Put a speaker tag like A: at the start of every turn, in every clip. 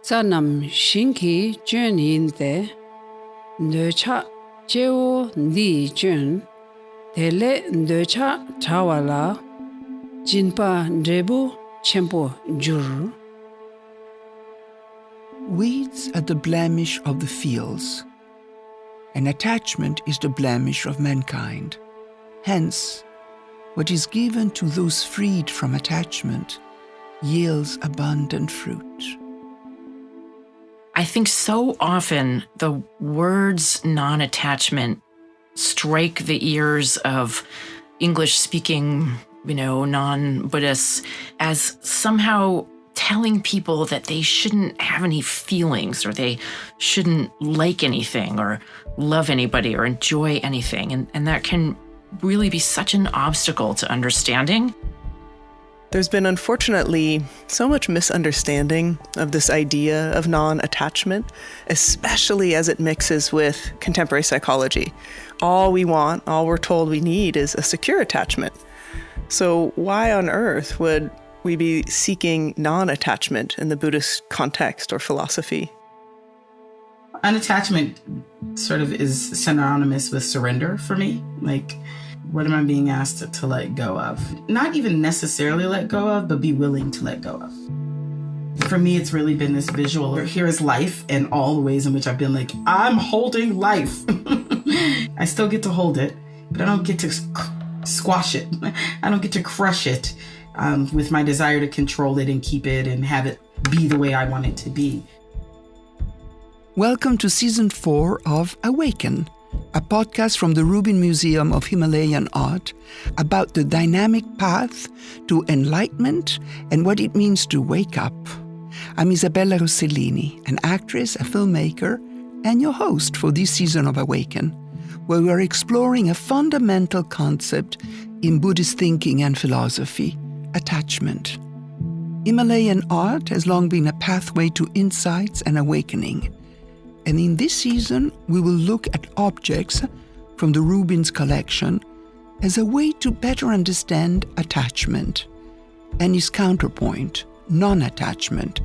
A: Tsanam Shinki Junin de Nöcha Jeo Ni Jun Tele Nöcha Tawala Jinpa Drebu Chempo Jur.
B: Weeds are the blemish of the fields, and attachment is the blemish of mankind. Hence, what is given to those freed from attachment yields abundant fruit.
C: I think so often the words non-attachment strike the ears of English-speaking, non-Buddhists as somehow telling people that they shouldn't have any feelings, or they shouldn't like anything or love anybody or enjoy anything. And that can really be such an obstacle to understanding.
D: There's been, unfortunately, so much misunderstanding of this idea of non-attachment, especially as it mixes with contemporary psychology. All we want, all we're told we need is a secure attachment. So why on earth would we be seeking non-attachment in the Buddhist context or philosophy?
E: Unattachment sort of is synonymous with surrender for me. Like, what am I being asked to let go of? Not even necessarily let go of, but be willing to let go of. For me, it's really been this visual. Here is life and all the ways in which I've been like, I'm holding life. I still get to hold it, but I don't get to squash it. I don't get to crush it with my desire to control it and keep it and have it be the way I want it to be.
B: Welcome to Season 4 of AWAKEN, a podcast from the Rubin Museum of Himalayan Art about the dynamic path to enlightenment and what it means to wake up. I'm Isabella Rossellini, an actress, a filmmaker, and your host for this season of AWAKEN, where we are exploring a fundamental concept in Buddhist thinking and philosophy: attachment. Himalayan art has long been a pathway to insights and awakening. And in this season, we will look at objects from the Rubin's collection as a way to better understand attachment and its counterpoint, non-attachment,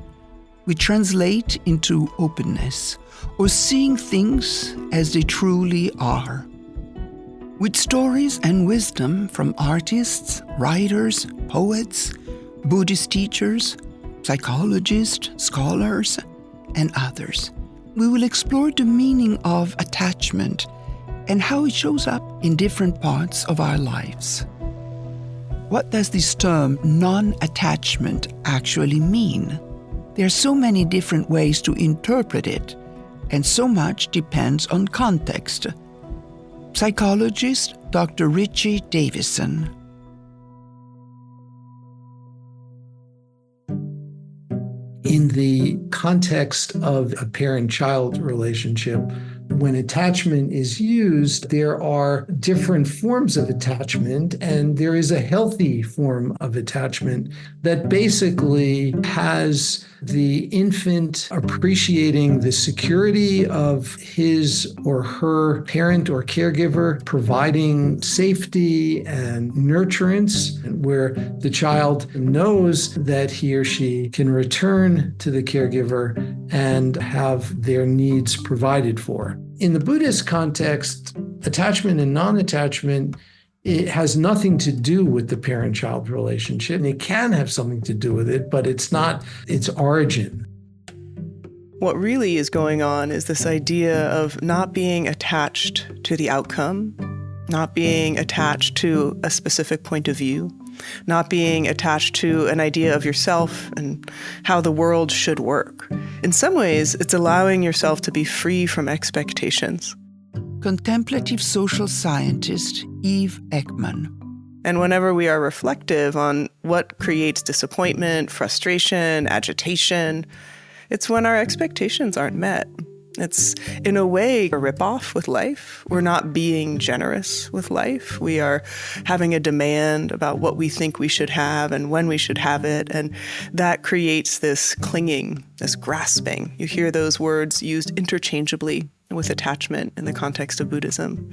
B: which translate into openness or seeing things as they truly are. With stories and wisdom from artists, writers, poets, Buddhist teachers, psychologists, scholars, and others, we will explore the meaning of attachment and how it shows up in different parts of our lives. What does this term non-attachment actually mean? There are so many different ways to interpret it, and so much depends on context. Psychologist Dr. Richie Davidson.
F: In the context of a parent-child relationship, when attachment is used, there are different forms of attachment, and there is a healthy form of attachment that basically has the infant appreciating the security of his or her parent or caregiver, providing safety and nurturance, where the child knows that he or she can return to the caregiver and have their needs provided for. In the Buddhist context, attachment and non-attachment, it has nothing to do with the parent-child relationship. And it can have something to do with it, but it's not its origin.
D: What really is going on is this idea of not being attached to the outcome, not being attached to a specific point of view, not being attached to an idea of yourself and how the world should work. In some ways, it's allowing yourself to be free from expectations.
B: Contemplative social scientist Eve Ekman.
D: And whenever we are reflective on what creates disappointment, frustration, agitation, it's when our expectations aren't met. It's, in a way, a ripoff with life. We're not being generous with life. We are having a demand about what we think we should have and when we should have it. And that creates this clinging, this grasping. You hear those words used interchangeably with attachment in the context of Buddhism.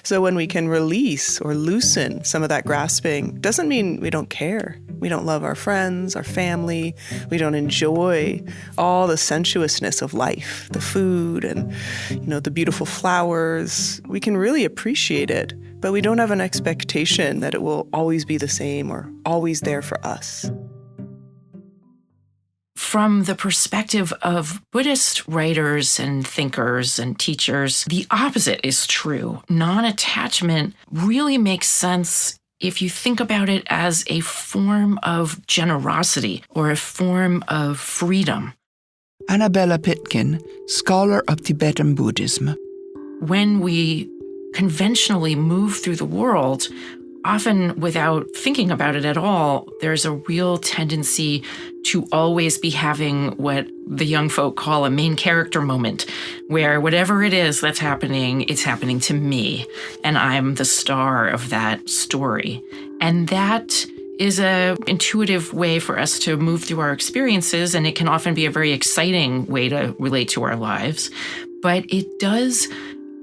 D: So when we can release or loosen some of that grasping, doesn't mean we don't care. We don't love our friends, our family. We don't enjoy all the sensuousness of life, the food and, the beautiful flowers. We can really appreciate it, but we don't have an expectation that it will always be the same or always there for us.
C: From the perspective of Buddhist writers and thinkers and teachers, the opposite is true. Non-attachment really makes sense if you think about it as a form of generosity or a form of freedom.
B: Annabella Pitkin, scholar of Tibetan Buddhism.
C: When we conventionally move through the world, often without thinking about it at all, there's a real tendency to always be having what the young folk call a main character moment, where whatever it is that's happening, it's happening to me, and I'm the star of that story. And that is an intuitive way for us to move through our experiences, and it can often be a very exciting way to relate to our lives. But it does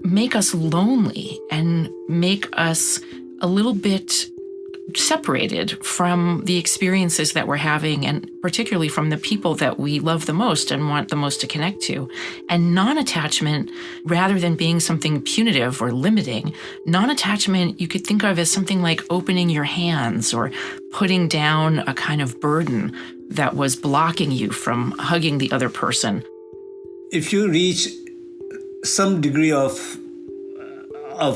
C: make us lonely and make us a little bit separated from the experiences that we're having, and particularly from the people that we love the most and want the most to connect to. And non-attachment, rather than being something punitive or limiting, non-attachment you could think of as something like opening your hands or putting down a kind of burden that was blocking you from hugging the other person.
G: If you reach some degree of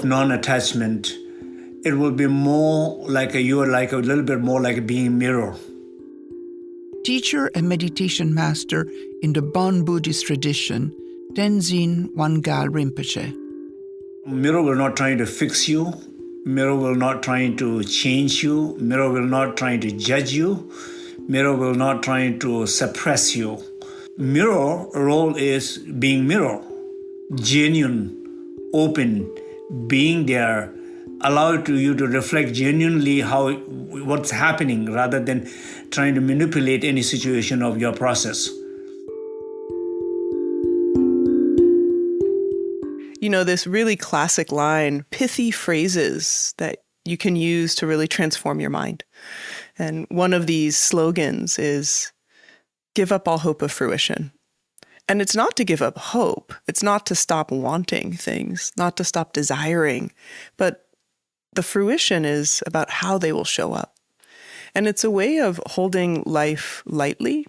G: non-attachment, it will be more like you are like a little bit more like being mirror.
B: Teacher and meditation master in the Bon Buddhist tradition, Tenzin Wangyal Rinpoche.
G: Mirror will not trying to fix you. Mirror will not trying to change you. Mirror will not trying to judge you. Mirror will not trying to suppress you. Mirror role is being mirror, genuine, open, being there, allow you to reflect genuinely what's happening rather than trying to manipulate any situation of your process.
D: This really classic line, pithy phrases that you can use to really transform your mind. And one of these slogans is, give up all hope of fruition. And it's not to give up hope. It's not to stop wanting things, not to stop desiring, but the fruition is about how they will show up. And it's a way of holding life lightly.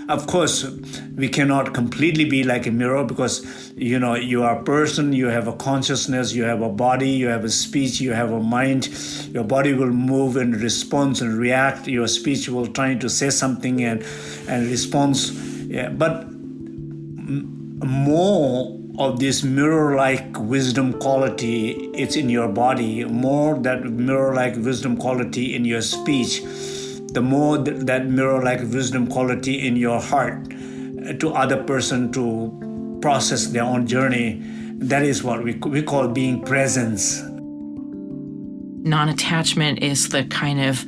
G: Of course, we cannot completely be like a mirror because, you are a person, you have a consciousness, you have a body, you have a speech, you have a mind. Your body will move and respond and react. Your speech will try to say something and response. Yeah, but more of this mirror-like wisdom quality, it's in your body. More that mirror-like wisdom quality in your speech. The more that mirror-like wisdom quality in your heart to other person to process their own journey. That is what we call being presence.
C: Non-attachment is the kind of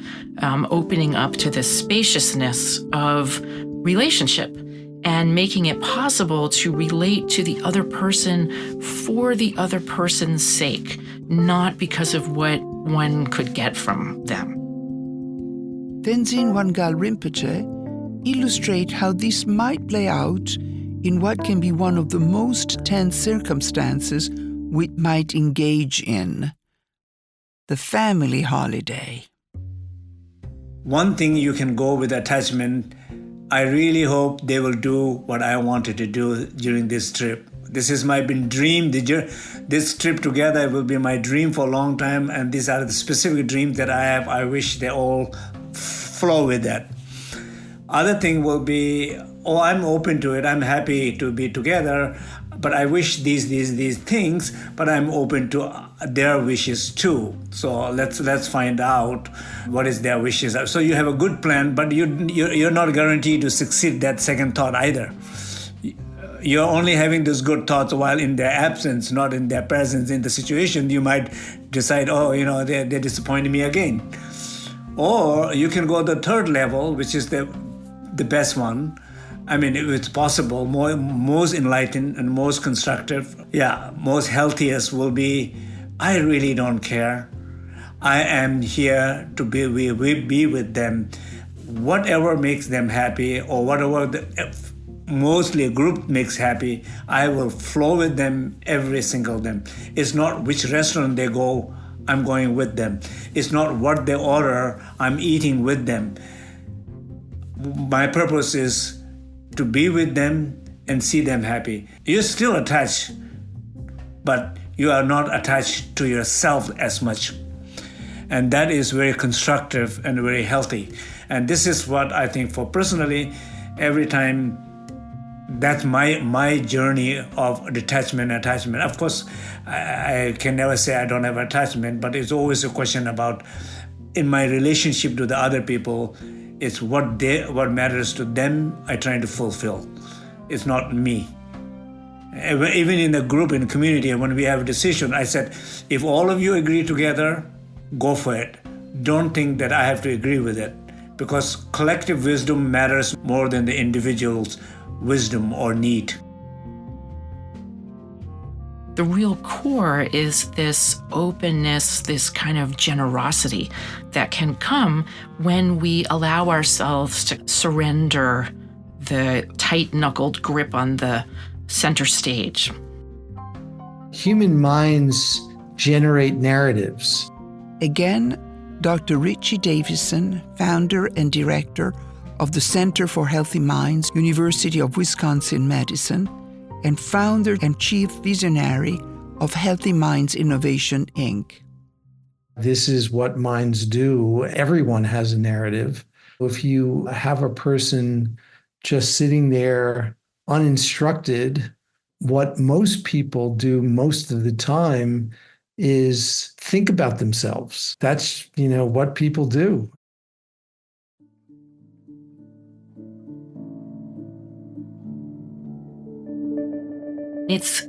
C: opening up to the spaciousness of relationship and making it possible to relate to the other person for the other person's sake, not because of what one could get from them.
B: Tenzin Wangyal Rinpoche illustrate how this might play out in what can be one of the most tense circumstances we might engage in, the family holiday.
G: One thing you can go with attachment, I really hope they will do what I wanted to do during this trip. This is my dream. This trip together will be my dream for a long time, and these are the specific dreams that I have. I wish they all flow with that. Other thing will be, I'm open to it. I'm happy to be together, but I wish these things, but I'm open to their wishes too. So let's find out what is their wishes. So you have a good plan, but you're not guaranteed to succeed that second thought either. You're only having those good thoughts while in their absence, not in their presence. In the situation, you might decide, they disappointed me again. Or you can go the third level, which is the best one, I mean, if it's possible, most enlightened and most constructive, most healthiest will be, I really don't care. I am here to be with them. Whatever makes them happy, or whatever mostly a group makes happy, I will flow with them, every single them. It's not which restaurant they go, I'm going with them. It's not what they order, I'm eating with them. My purpose is to be with them and see them happy. You're still attached, but you are not attached to yourself as much. And that is very constructive and very healthy. And this is what I think for personally, every time, that's my journey of detachment, attachment. Of course, I can never say I don't have attachment, but it's always a question about, in my relationship to the other people, it's what matters to them I try to fulfill. It's not me. Even in the group, in the community, when we have a decision, I said, if all of you agree together, go for it. Don't think that I have to agree with it, because collective wisdom matters more than the individual's wisdom or need.
C: The real core is this openness, this kind of generosity that can come when we allow ourselves to surrender the tight-knuckled grip on the center stage.
F: Human minds generate narratives.
B: Again, Dr. Richie Davidson, founder and director of the Center for Healthy Minds, University of Wisconsin-Madison, and founder and chief visionary of Healthy Minds Innovation, Inc.
F: This is what minds do. Everyone has a narrative. If you have a person just sitting there uninstructed, what most people do most of the time is think about themselves. That's, what people do.
C: It's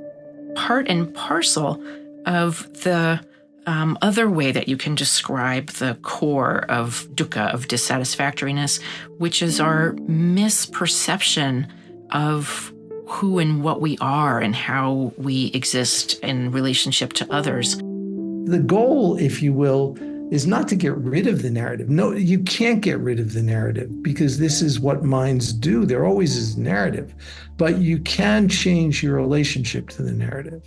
C: part and parcel of the other way that you can describe the core of dukkha, of dissatisfactoriness, which is our misperception of who and what we are and how we exist in relationship to others.
F: The goal, if you will, is not to get rid of the narrative. No, you can't get rid of the narrative, because this is what minds do. There always is a narrative, but you can change your relationship to the narrative.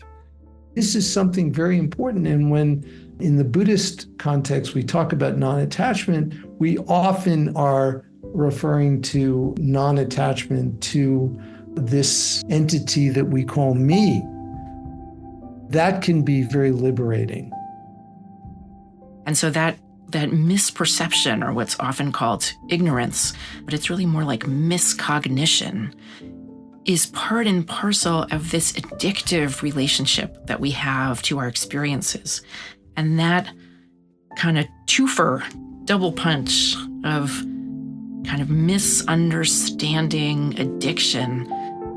F: This is something very important. And when in the Buddhist context, we talk about non-attachment, we often are referring to non-attachment to this entity that we call me. That can be very liberating.
C: And so that misperception, or what's often called ignorance, but it's really more like miscognition, is part and parcel of this addictive relationship that we have to our experiences. And that kind of twofer, double punch of kind of misunderstanding addiction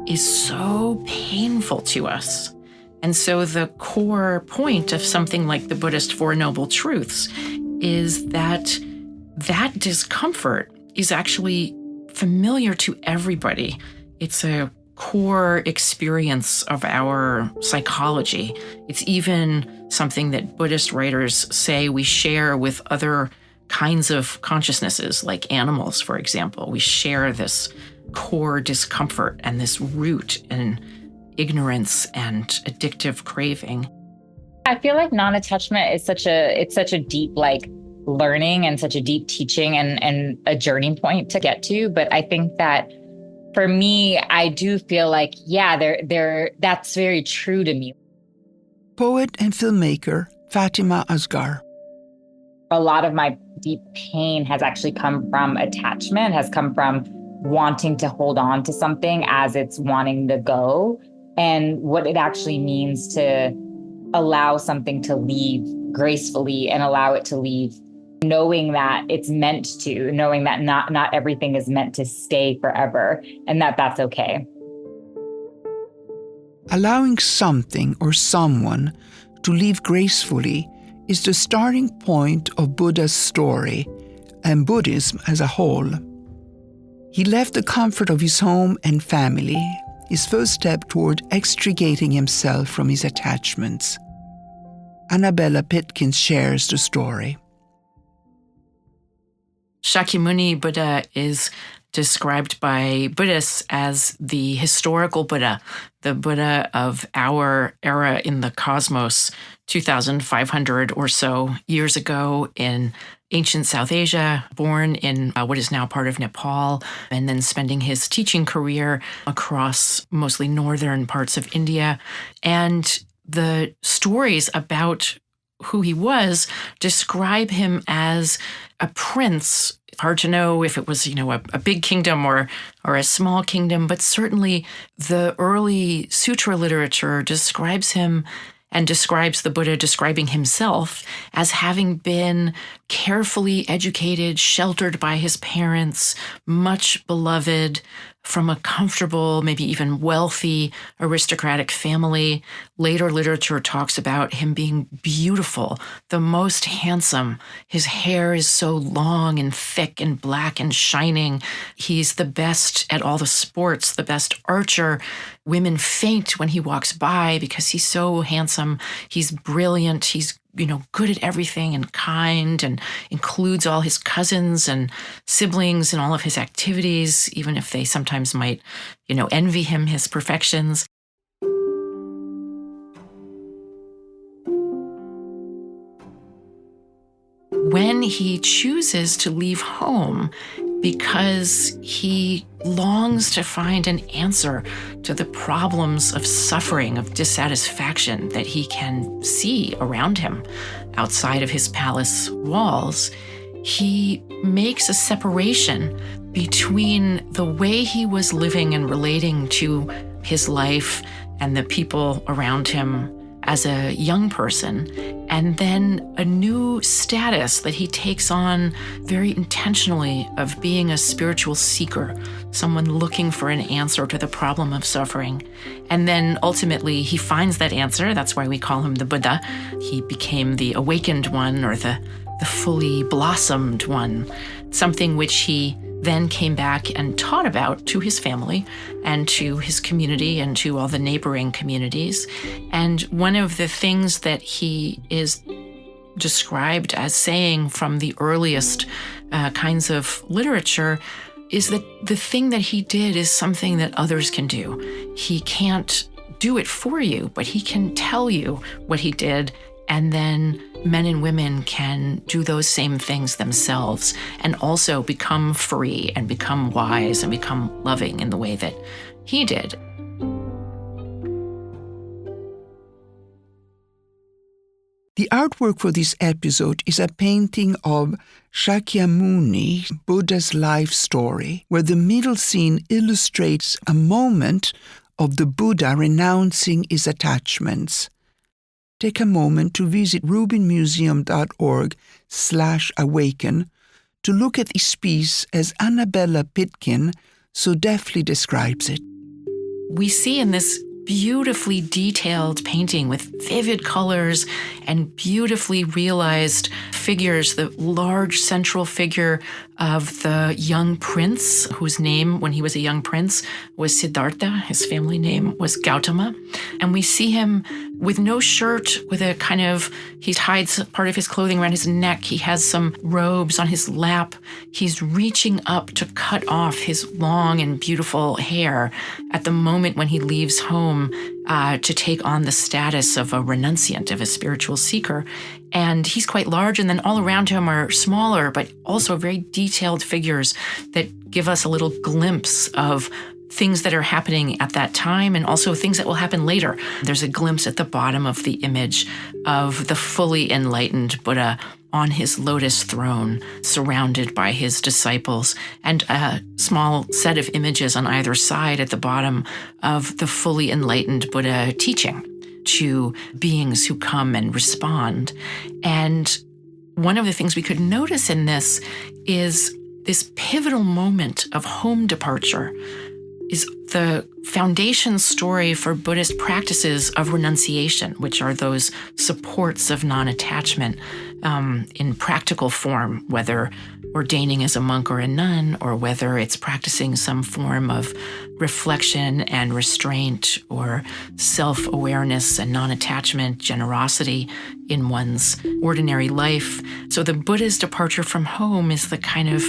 C: is so painful to us. And so the core point of something like the Buddhist Four Noble Truths is that that discomfort is actually familiar to everybody. It's a core experience of our psychology. It's even something that Buddhist writers say we share with other kinds of consciousnesses, like animals, for example. We share this core discomfort and this root in ignorance and addictive craving.
H: I feel like non-attachment is such a deep learning and such a deep teaching and a journey point to get to. But I think that for me, I do feel like, that's very true to me.
B: Poet and filmmaker Fatimah Asghar.
H: A lot of my deep pain has actually come from attachment, has come from wanting to hold on to something as it's wanting to go, and what it actually means to allow something to leave gracefully and allow it to leave, knowing that it's meant to, knowing that not everything is meant to stay forever, and that's okay.
B: Allowing something or someone to leave gracefully is the starting point of Buddha's story and Buddhism as a whole. He left the comfort of his home and family, his first step toward extricating himself from his attachments. Annabella Pitkin shares the story.
C: Shakyamuni Buddha is described by Buddhists as the historical Buddha, the Buddha of our era in the cosmos, 2,500 or so years ago in ancient South Asia, born in what is now part of Nepal, and then spending his teaching career across mostly northern parts of India. And the stories about who he was describe him as a prince. Hard to know if it was, a big kingdom or a small kingdom, but certainly the early sutra literature describes him and describes the Buddha describing himself as having been carefully educated, sheltered by his parents, much beloved, from a comfortable, maybe even wealthy, aristocratic family. Later literature talks about him being beautiful, the most handsome. His hair is so long and thick and black and shining. He's the best at all the sports, the best archer. Women faint when he walks by because he's so handsome. He's brilliant. He's good at everything and kind, and includes all his cousins and siblings in all of his activities, even if they sometimes might, envy him his perfections. When he chooses to leave home because he longs to find an answer to the problems of suffering, of dissatisfaction that he can see around him outside of his palace walls, he makes a separation between the way he was living and relating to his life and the people around him as a young person, and then a new status that he takes on very intentionally of being a spiritual seeker, someone looking for an answer to the problem of suffering. And then ultimately he finds that answer. That's why we call him the Buddha. He became the awakened one, or the fully blossomed one, something which he then came back and taught about to his family and to his community and to all the neighboring communities. And one of the things that he is described as saying from the earliest kinds of literature is that the thing that he did is something that others can do. He can't do it for you, but he can tell you what he did, and then men and women can do those same things themselves and also become free and become wise and become loving in the way that he did.
B: The artwork for this episode is a painting of Shakyamuni, Buddha's life story, where the middle scene illustrates a moment of the Buddha renouncing his attachments. Take a moment to visit rubinmuseum.org/awaken to look at this piece as Annabella Pitkin so deftly describes it.
C: We see in this beautifully detailed painting with vivid colors and beautifully realized figures, the large central figure of the young prince, whose name when he was a young prince was Siddhartha. His family name was Gautama. And we see him with no shirt, with a kind of, he hides part of his clothing around his neck. He has some robes on his lap. He's reaching up to cut off his long and beautiful hair at the moment when he leaves home to take on the status of a renunciant, of a spiritual seeker. And he's quite large, and then all around him are smaller, but also very detailed figures that give us a little glimpse of things that are happening at that time and also things that will happen later. There's a glimpse at the bottom of the image of the fully enlightened Buddha on his lotus throne, surrounded by his disciples, and a small set of images on either side at the bottom of the fully enlightened Buddha teaching to beings who come and respond. And one of the things we could notice in this is this pivotal moment of home departure. is the foundation story for Buddhist practices of renunciation, which are those supports of non-attachment in practical form, whether ordaining as a monk or a nun, or whether it's practicing some form of reflection and restraint, or self-awareness and non-attachment, generosity in one's ordinary life. So the Buddha's departure from home is the kind of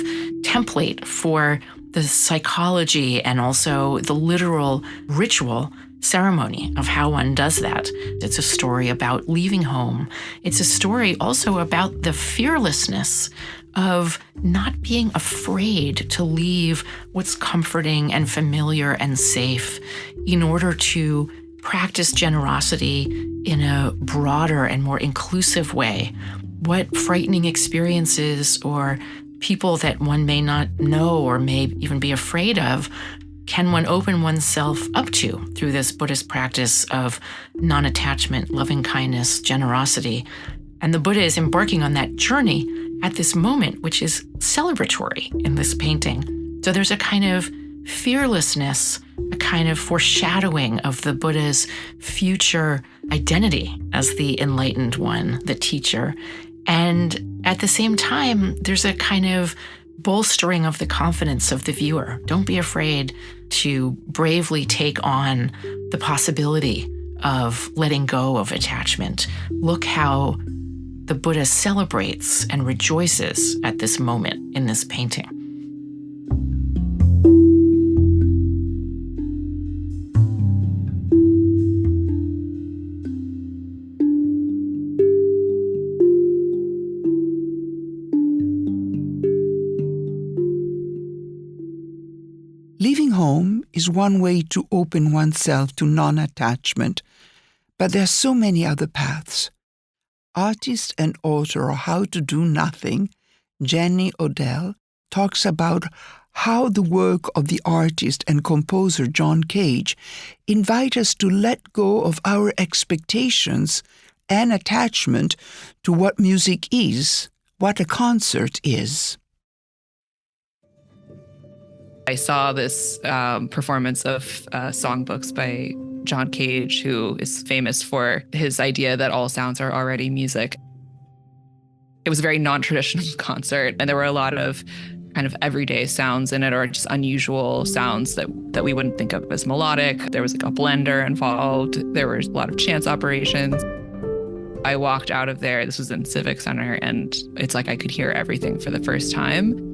C: template for the psychology and also the literal ritual ceremony of how one does that. It's a story about leaving home. It's a story also about the fearlessness of not being afraid to leave what's comforting and familiar and safe in order to practice generosity in a broader and more inclusive way. What frightening experiences or people that one may not know or may even be afraid of can one open oneself up to through this Buddhist practice of non-attachment, loving kindness, generosity? And the Buddha is embarking on that journey at this moment, which is celebratory in this painting. So there's a kind of fearlessness, a kind of foreshadowing of the Buddha's future identity as the enlightened one, the teacher. And at the same time, there's a kind of bolstering of the confidence of the viewer. Don't be afraid to bravely take on the possibility of letting go of attachment. Look how the Buddha celebrates and rejoices at this moment in this painting.
B: Leaving home is one way to open oneself to non-attachment, but there are so many other paths. Artist and author of How to Do Nothing, Jenny Odell, talks about how the work of the artist and composer John Cage invite us to let go of our expectations and attachment to what music is, what a concert is.
I: I saw this performance of songbooks by John Cage, who is famous for his idea that all sounds are already music. It was a very non-traditional concert, and there were a lot of kind of everyday sounds in it, or just unusual sounds that we wouldn't think of as melodic. There was like a blender involved. There were a lot of chance operations. I walked out of there, this was in Civic Center, and it's like I could hear everything for the first time.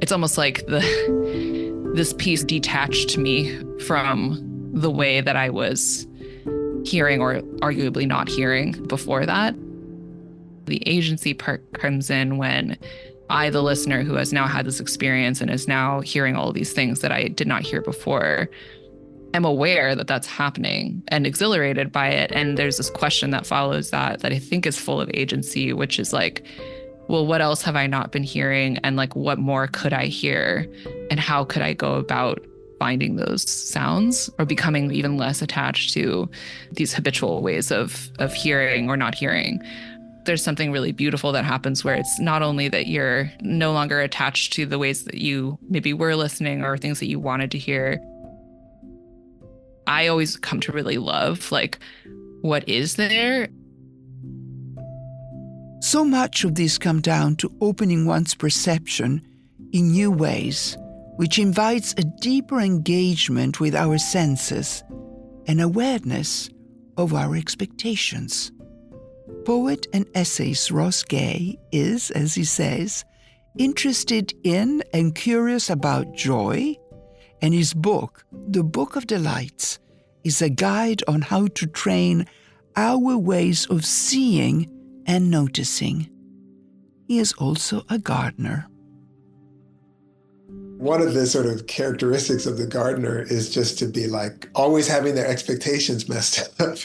I: It's almost like this piece detached me from the way that I was hearing or arguably not hearing before that. The agency part comes in when I, the listener who has now had this experience and is now hearing all of these things that I did not hear before, am aware that that's happening and exhilarated by it. And there's this question that follows that I think is full of agency, which is like, well, what else have I not been hearing? And like, what more could I hear? And how could I go about finding those sounds or becoming even less attached to these habitual ways of hearing or not hearing? There's something really beautiful that happens where it's not only that you're no longer attached to the ways that you maybe were listening or things that you wanted to hear. I always come to really love like what is there.
B: So much of this comes down to opening one's perception in new ways, which invites a deeper engagement with our senses and awareness of our expectations. Poet and essayist Ross Gay is, as he says, interested in and curious about joy, and his book, The Book of Delights, is a guide on how to train our ways of seeing and noticing. He is also a gardener.
J: One of the sort of characteristics of the gardener is just to be like always having their expectations messed up.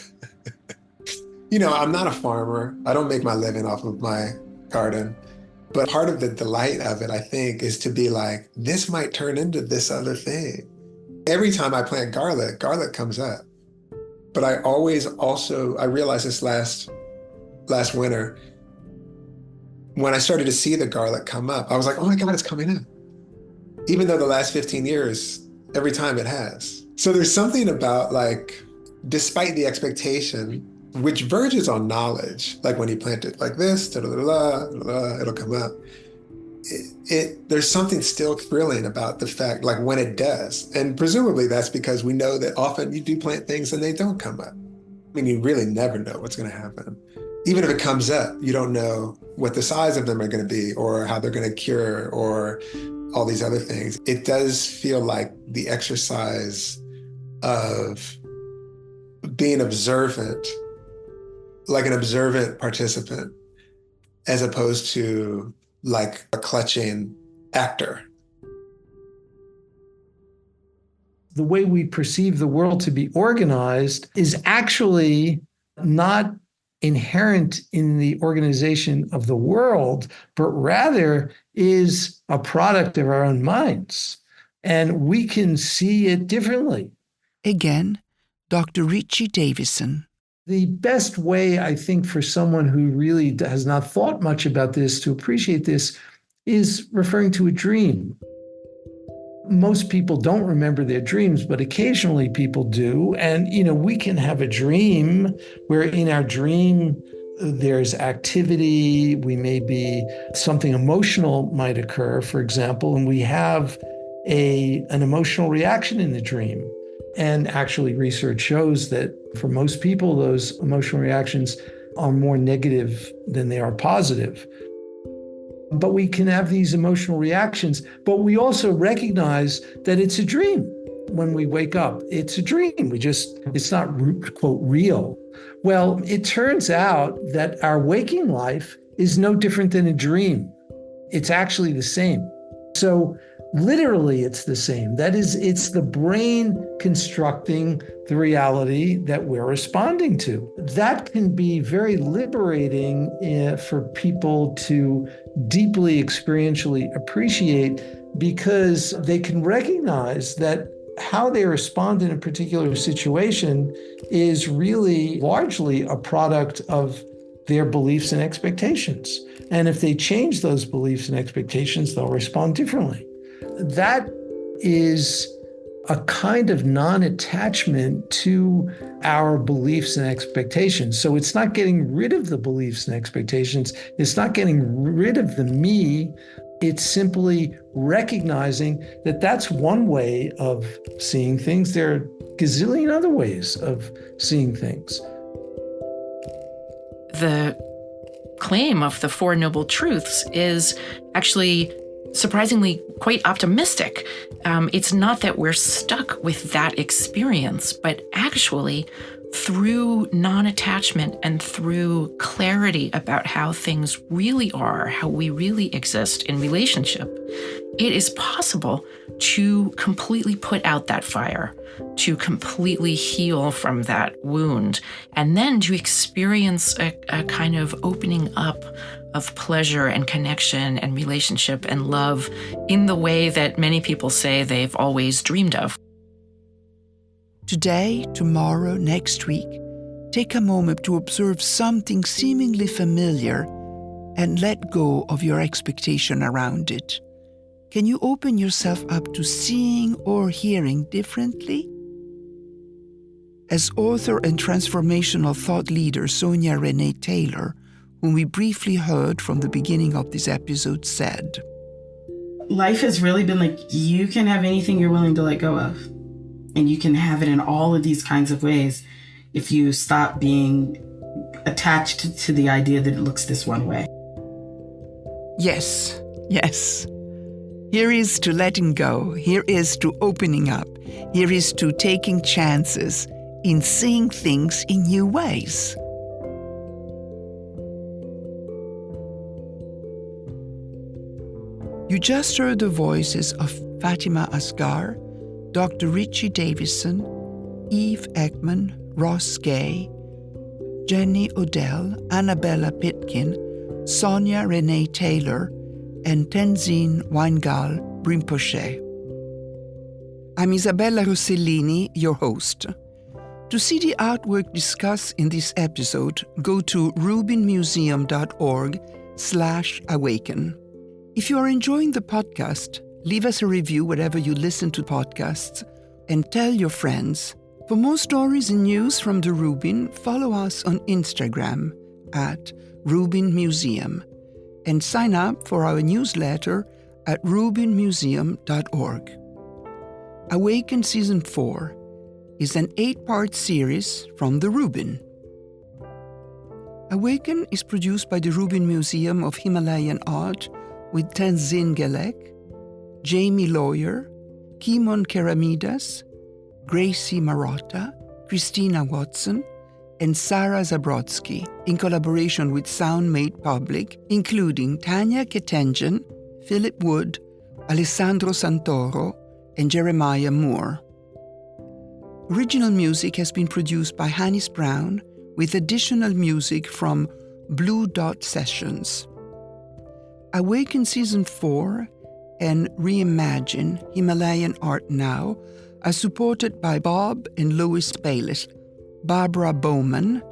J: You know, I'm not a farmer. I don't make my living off of my garden. But part of the delight of it, I think, is to be like, this might turn into this other thing. Every time I plant garlic comes up. But I realized this last winter, when I started to see the garlic come up, I was like, oh my God, it's coming up. even though the last 15 years, every time it has. So there's something about like, despite the expectation, which verges on knowledge, like when you plant it like this, it'll come up. There's something still thrilling about the fact, like when it does. And presumably that's because we know that often you do plant things and they don't come up. I mean, you really never know what's going to happen. Even if it comes up, you don't know what the size of them are going to be or how they're going to cure or all these other things. It does feel like the exercise of being observant, like an observant participant, as opposed to like a clutching actor.
F: The way we perceive the world to be organized is actually not inherent in the organization of the world, but rather is a product of our own minds. And we can see it differently.
B: Again, Dr. Richie Davidson.
F: The best way, I think, for someone who really has not thought much about this to appreciate this is referring to a dream. Most people don't remember their dreams, but occasionally people do. And, we can have a dream where in our dream, there's activity, something emotional might occur, for example, and we have an emotional reaction in the dream. And actually, research shows that for most people, those emotional reactions are more negative than they are positive. But we can have these emotional reactions, but we also recognize that it's a dream when we wake up. It's a dream. It's not, quote, real. Well, it turns out that our waking life is no different than a dream. It's actually the same. So literally, it's the same. That is, it's the brain constructing the reality that we're responding to. That can be very liberating for people to deeply experientially appreciate, because they can recognize that how they respond in a particular situation is really largely a product of their beliefs and expectations. And if they change those beliefs and expectations, they'll respond differently. That is a kind of non-attachment to our beliefs and expectations. So it's not getting rid of the beliefs and expectations. It's not getting rid of the me. It's simply recognizing that that's one way of seeing things. There are a gazillion other ways of seeing things.
C: The claim of the Four Noble Truths is actually surprisingly quite optimistic. It's not that we're stuck with that experience, but actually through non-attachment and through clarity about how things really are, how we really exist in relationship, it is possible to completely put out that fire, to completely heal from that wound, and then to experience a kind of opening up of pleasure and connection and relationship and love in the way that many people say they've always dreamed of.
B: Today, tomorrow, next week, take a moment to observe something seemingly familiar and let go of your expectation around it. Can you open yourself up to seeing or hearing differently? As author and transformational thought leader Sonya Renee Taylor, whom we briefly heard from the beginning of this episode, said,
E: life has really been like, you can have anything you're willing to let go of. And you can have it in all of these kinds of ways if you stop being attached to the idea that it looks this one way.
B: Yes. Here is to letting go. Here is to opening up. Here is to taking chances in seeing things in new ways. You just heard the voices of Fatimah Asghar, Dr. Richie Davidson, Eve Ekman, Ross Gay, Jenny Odell, Annabella Pitkin, Sonya Renee Taylor, and Tenzin Wangyal Rinpoche. I'm Isabella Rossellini, your host. To see the artwork discussed in this episode, go to rubinmuseum.org/awaken. If you are enjoying the podcast, leave us a review wherever you listen to podcasts, and tell your friends. For more stories and news from the Rubin, follow us on Instagram at Rubin Museum and sign up for our newsletter at rubinmuseum.org. AWAKEN Season 4 is an 8-part series from the Rubin. AWAKEN is produced by the Rubin Museum of Himalayan Art with Tenzin Wangyal, Jamie Lawyer, Kimon Keramidas, Gracie Marotta, Christina Watson, and Sarah Zabrodsky, in collaboration with Sound Made Public, including Tanya Ketenjan, Philip Wood, Alessandro Santoro, and Jeremiah Moore. Original music has been produced by Hannis Brown, with additional music from Blue Dot Sessions. AWAKEN Season 4 and Reimagine Himalayan Art Now are supported by Bob and Louis Bayliss, Barbara Bowman,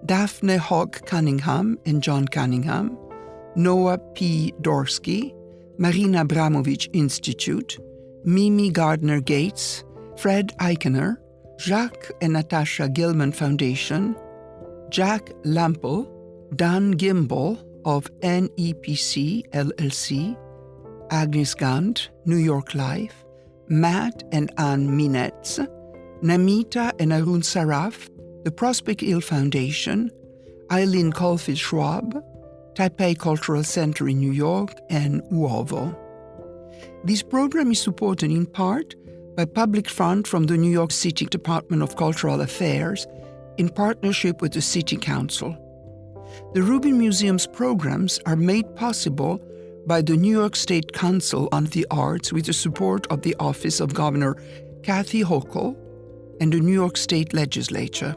B: Daphne Hogg Cunningham and John Cunningham, Noah P. Dorsky, Marina Abramovich Institute, Mimi Gardner Gates, Fred Eichener, Jacques and Natasha Gilman Foundation, Jack Lampel, Dan Gimbel of NEPC LLC, Agnes Gant, New York Life, Matt and Ann Minetz, Namita and Arun Saraf, the Prospect Hill Foundation, Eileen Caulfield Schwab, Taipei Cultural Center in New York, and Uovo. This program is supported in part by public fund from the New York City Department of Cultural Affairs in partnership with the City Council. The Rubin Museum's programs are made possible by the New York State Council on the Arts with the support of the Office of Governor Kathy Hochul and the New York State Legislature.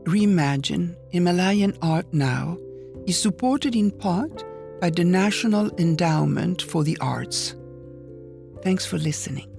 B: Reimagine Himalayan Art Now is supported in part by the National Endowment for the Arts. Thanks for listening.